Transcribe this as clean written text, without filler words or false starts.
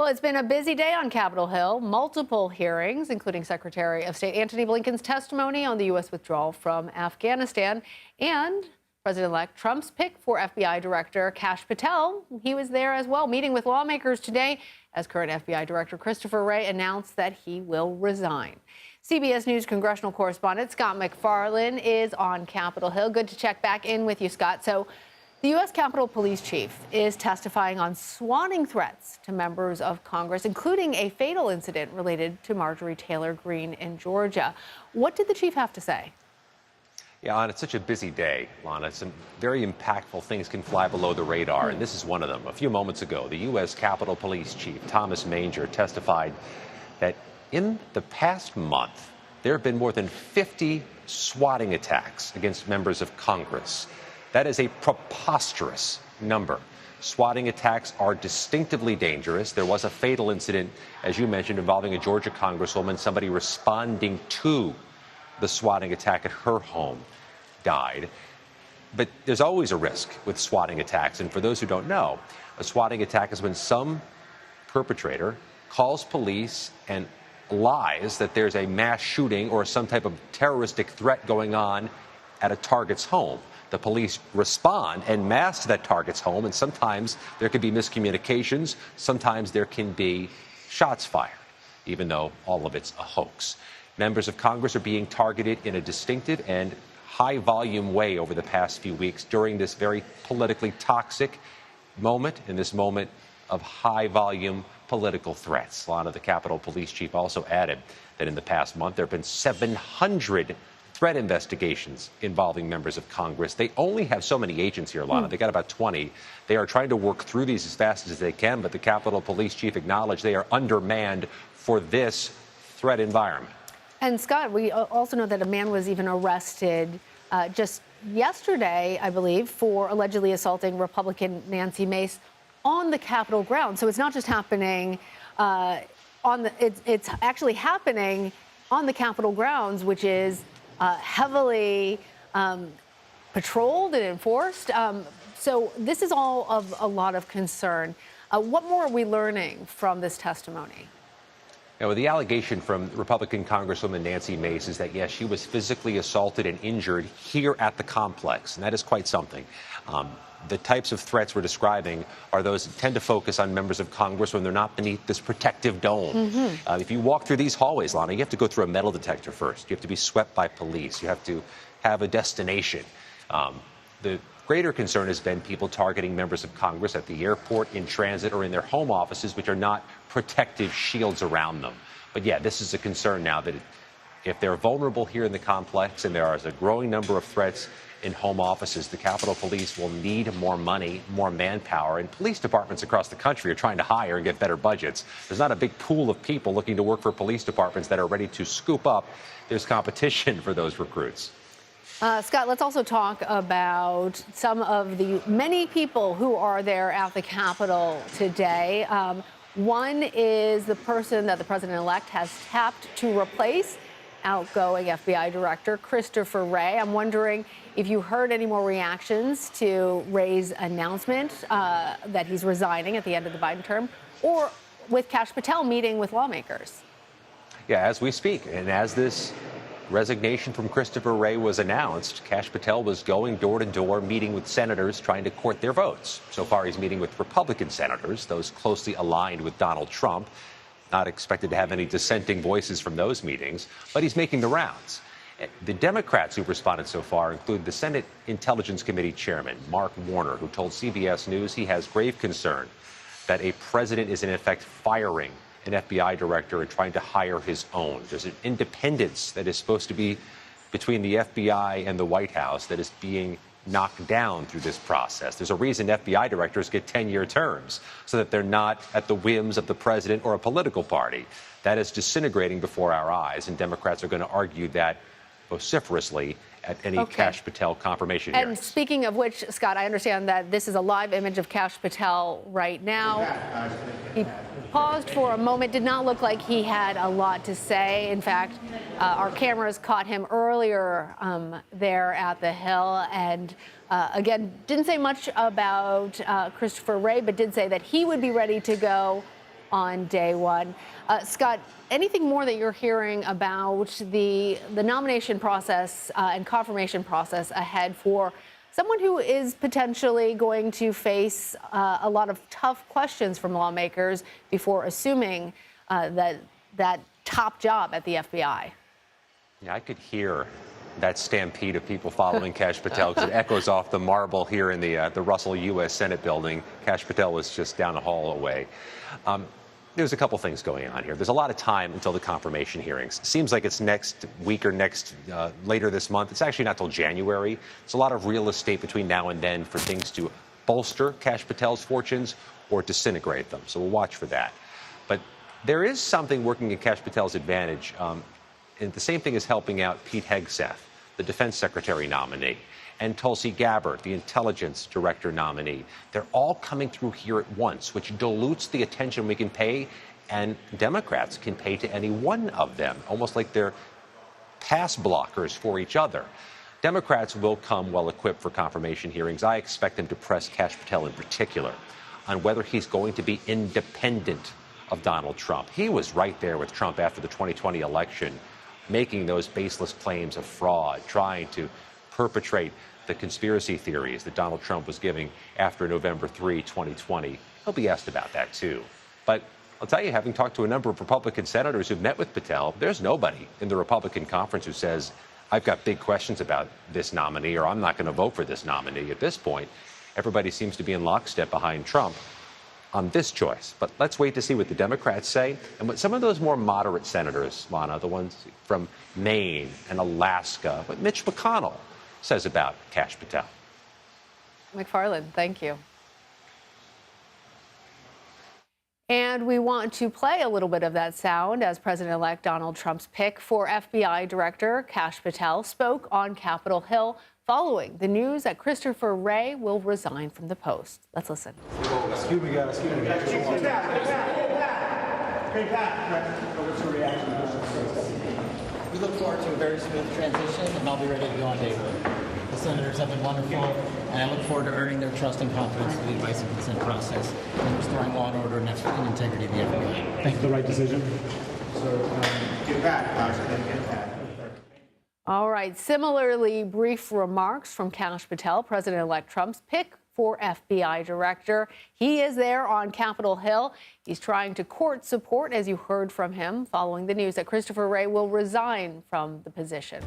Well, it's been a busy day on Capitol Hill. Multiple hearings, including Secretary of State Antony Blinken's testimony on the U.S. withdrawal from Afghanistan and President-elect Trump's pick for FBI Director Kash Patel. He was there as well, meeting with lawmakers today as current FBI Director Christopher Wray announced that he will resign. CBS News congressional correspondent Scott MacFarlane is on Capitol Hill. Good to check back in with you, Scott. So the U.S. Capitol Police Chief is testifying on swatting threats to members of Congress, including a fatal incident related to Marjorie Taylor Greene in Georgia. What did the chief have to say? Yeah, Lana, it's such a busy day, Lana. Some very impactful things can fly below the radar, and this is one of them. A few moments ago, the U.S. Capitol Police Chief, Thomas Manger, testified that in the past month, there have been more than 50 swatting attacks against members of Congress. That is a preposterous number. Swatting attacks are distinctively dangerous. There was a fatal incident, as you mentioned, involving a Georgia congresswoman. Somebody responding to the swatting attack at her home died. But there's always a risk with swatting attacks. And for those who don't know, a swatting attack is when some perpetrator calls police and lies that there's a mass shooting or some type of terroristic threat going on at a target's home. The police respond en masse to that target's home, and sometimes there could be miscommunications. Sometimes there can be shots fired, even though all of it's a hoax. Members of Congress are being targeted in a distinctive and high-volume way over the past few weeks during this very politically toxic moment, in this moment of high-volume political threats. A lot of the Capitol Police Chief also added that in the past month there have been 700 threat investigations involving members of Congress. They only have so many agents here, Lana. They got about 20. They are trying to work through these as fast as they can, but the Capitol Police Chief acknowledged they are undermanned for this threat environment. And Scott, we also know that a man was even arrested just yesterday, I believe, for allegedly assaulting Republican Nancy Mace on the Capitol grounds. So it's not just happening it's actually happening on the Capitol grounds, which is heavily patrolled and enforced. So this is all of a lot of concern. What more are we learning from this testimony? Well, the allegation from Republican Congresswoman Nancy Mace is that, yes, she was physically assaulted and injured here at the complex, and that is quite something. The types of threats we're describing are those that tend to focus on members of Congress when they're not beneath this protective dome. If you walk through these hallways, Lana, you have to go through a metal detector first. You have to be swept by police. You have to have a destination. The greater concern has been people targeting members of Congress at the airport, in transit, or in their home offices, which are not protective shields around them. But yeah, this is a concern now that if they're vulnerable here in the complex and there is a growing number of threats in home offices, the Capitol Police will need more money, more manpower, and police departments across the country are trying to hire and get better budgets. There's not a big pool of people looking to work for police departments that are ready to scoop up. There's competition for those recruits. Scott, let's also talk about some of the many people who are there at the Capitol today. One is the person that the president-elect has tapped to replace outgoing FBI Director Christopher Wray. I'm wondering if you heard any more reactions to Wray's announcement that he's resigning at the end of the Biden term, or with Kash Patel meeting with lawmakers. Yeah, as we speak, and as this resignation from Christopher Wray was announced, Kash Patel was going door to door, meeting with senators, trying to court their votes. So far, he's meeting with Republican senators, those closely aligned with Donald Trump. Not expected to have any dissenting voices from those meetings, but he's making the rounds. The Democrats who've responded so far include the Senate Intelligence Committee Chairman, Mark Warner, who told CBS News he has grave concern that a president is in effect firing an FBI director and trying to hire his own. There's an independence that is supposed to be between the FBI and the White House that is being knocked down through this process. There's a reason FBI directors get 10-year terms, so that they're not at the whims of the president or a political party. That is disintegrating before our eyes, and Democrats are going to argue that vociferously at any Kash Patel confirmation hearings. And speaking of which, Scott, I understand that this is a live image of Kash Patel right now. He paused for a moment, did not look like he had a lot to say. In fact, our cameras caught him earlier there at the Hill, and again, didn't say much about Christopher Wray, but did say that he would be ready to go on day one. Scott, anything more that you're hearing about the nomination process and confirmation process ahead for someone who is potentially going to face a lot of tough questions from lawmakers before assuming that top job at the FBI? Yeah, I could hear that stampede of people following Kash Patel because it echoes off the marble here in the Russell U.S. Senate building. Kash Patel was just down the hall away. There's a couple things going on here. There's a lot of time until the confirmation hearings. Seems like it's next week or later this month. It's actually not till January. It's a lot of real estate between now and then for things to bolster Kash Patel's fortunes or disintegrate them. So we'll watch for that. But there is something working in Kash Patel's advantage. And the same thing is helping out Pete Hegseth, the defense secretary nominee, and Tulsi Gabbard, the intelligence director nominee. They're all coming through here at once, which dilutes the attention we can pay, and Democrats can pay to any one of them, almost like they're pass blockers for each other. Democrats will come well equipped for confirmation hearings. I expect them to press Kash Patel in particular on whether he's going to be independent of Donald Trump. He was right there with Trump after the 2020 election, making those baseless claims of fraud, trying to perpetrate the conspiracy theories that Donald Trump was giving after November 3, 2020. He'll be asked about that, too. But I'll tell you, having talked to a number of Republican senators who've met with Patel, there's nobody in the Republican conference who says, I've got big questions about this nominee, or I'm not going to vote for this nominee. At this point, everybody seems to be in lockstep behind Trump on this choice. But let's wait to see what the Democrats say and what some of those more moderate senators, Lana, the ones from Maine and Alaska, what Mitch McConnell says about Kash Patel. MacFarlane, thank you. And we want to play a little bit of that sound as President-elect Donald Trump's pick for FBI Director Kash Patel spoke on Capitol Hill following the news that Christopher Wray will resign from the post. Let's listen. Excuse me, guys. Excuse me. What's your reaction? We look forward to a very smooth transition, and I'll be ready to go on day one. The senators have been wonderful, and I look forward to earning their trust and confidence through the advice and consent process and restoring law and order and integrity of the FBI. Thank you. The right decision. So, get back, get back. All right. Similarly brief remarks from Kash Patel, President-elect Trump's pick for FBI Director. He is there on Capitol Hill. He's trying to court support, as you heard from him, following the news that Christopher Wray will resign from the position.